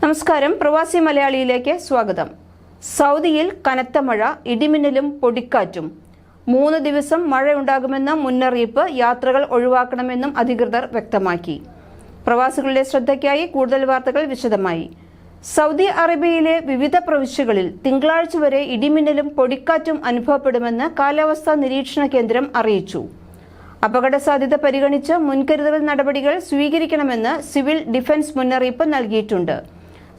നമസ്കാരം, പ്രവാസി മലയാളിയിലേക്ക് സ്വാഗതം. സൗദിയിൽ കനത്ത മഴ, ഇടിമിന്നലും പൊടിക്കാറ്റും. 3 ദിവസം മഴയുണ്ടാകുമെന്ന മുന്നറിയിപ്പ്. യാത്രകൾ ഒഴിവാക്കണമെന്നും അധികൃതർ വ്യക്തമാക്കി. പ്രവാസികളുടെ ശ്രദ്ധയ്ക്കായി കൂടുതൽ വാർത്തകൾ വിശദമായി. സൗദി അറേബ്യയിലെ വിവിധ പ്രവിശ്യകളിൽ തിങ്കളാഴ്ച വരെ ഇടിമിന്നലും പൊടിക്കാറ്റും അനുഭവപ്പെടുമെന്ന് കാലാവസ്ഥാ നിരീക്ഷണ കേന്ദ്രം അറിയിച്ചു. അപകട സാധ്യത പരിഗണിച്ച് മുൻകരുതൽ നടപടികൾ സ്വീകരിക്കണമെന്ന് സിവിൽ ഡിഫൻസ് മുന്നറിയിപ്പ് നൽകിയിട്ടുണ്ട്.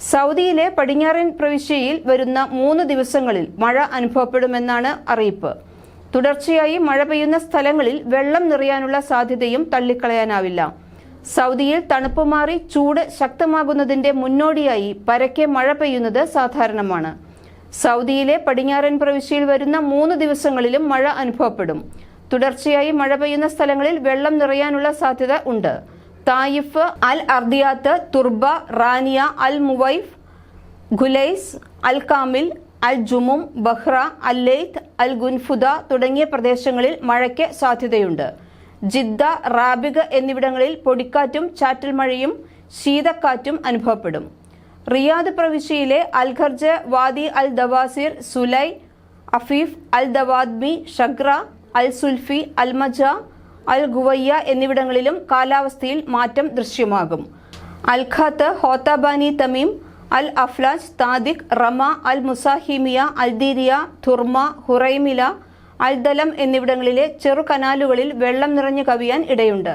സൗദിയിലെ പടിഞ്ഞാറൻ പ്രവിശ്യയിൽ വരുന്ന 3 ദിവസങ്ങളിൽ മഴ അനുഭവപ്പെടുമെന്നാണ് അറിയിപ്പ്. തുടർച്ചയായി മഴ പെയ്യുന്ന സ്ഥലങ്ങളിൽ വെള്ളം നിറയാനുള്ള സാധ്യതയും തള്ളിക്കളയാനാവില്ല. സൗദിയിൽ തണുപ്പ് മാറി ചൂട് ശക്തമാകുന്നതിന്റെ മുന്നോടിയായി പരക്കെ മഴ പെയ്യുന്നത് സാധാരണമാണ്. സൗദിയിലെ പടിഞ്ഞാറൻ പ്രവിശ്യയിൽ വരുന്ന 3 ദിവസങ്ങളിലും മഴ അനുഭവപ്പെടും. തുടർച്ചയായി മഴ പെയ്യുന്ന സ്ഥലങ്ങളിൽ വെള്ളം നിറയാനുള്ള സാധ്യത ഉണ്ട്. തായിഫ്, അൽ അർദിയാത്ത്, തുർബ, റാനിയ, അൽ മുവൈഫ്, ഖുലൈസ്, അൽ കാമിൽ, അൽ ജുമും, ബഹ്റ, അൽ ലൈത്ത്, അൽ ഗുൻഫുദ തുടങ്ങിയ പ്രദേശങ്ങളിൽ മഴയ്ക്ക് സാധ്യതയുണ്ട്. ജിദ്ദ, റാബിഗ് എന്നിവിടങ്ങളിൽ പൊടിക്കാറ്റും ചാറ്റൽ മഴയും ശീതക്കാറ്റും അനുഭവപ്പെടും. റിയാദ് പ്രവിശ്യയിലെ അൽ ഖർജ്, വാദി അൽ ദവാസിർ, സുലൈ, അഫീഫ്, അൽ ദവാദ്മി, ഷഗ്ര, അൽ സുൽഫി, അൽ മജ, അൽ ഗുവയ്യ എന്നിവിടങ്ങളിലും കാലാവസ്ഥയിൽ മാറ്റം ദൃശ്യമാകും. അൽ ഖാത്ത്, ഹോത്താബാനി, തമീം, അൽ അഫ്ലാജ്, താദിഖ്, റമ, അൽ മുസാഹിമിയ, അൽ ദീരിയ, തുർമ, ഹുറൈമില, അൽ ദലം എന്നിവിടങ്ങളിലെ ചെറു കനാലുകളിൽ വെള്ളം നിറഞ്ഞു കവിയാൻ ഇടയുണ്ട്.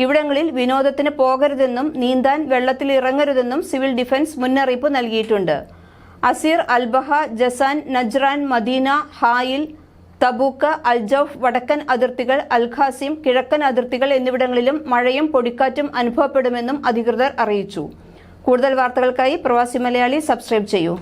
ഇവിടങ്ങളിൽ വിനോദത്തിന് പോകരുതെന്നും നീന്താൻ വെള്ളത്തിൽ ഇറങ്ങരുതെന്നും സിവിൽ ഡിഫൻസ് മുന്നറിയിപ്പ് നൽകിയിട്ടുണ്ട്. Asir, Al Baha, Jazan, Najran, Medina, Hail, Tabuk, Al Jouf വടക്കൻ അതിർത്തികൾ, അൽ ഖാസിം കിഴക്കൻ അതിർത്തികൾ എന്നിവിടങ്ങളിലും മഴയും പൊടിക്കാറ്റും അനുഭവപ്പെടുമെന്നും അധികൃതർ അറിയിച്ചു. കൂടുതൽ വാർത്തകൾക്കായി പ്രവാസി മലയാളി സബ്സ്ക്രൈബ് ചെയ്യൂ.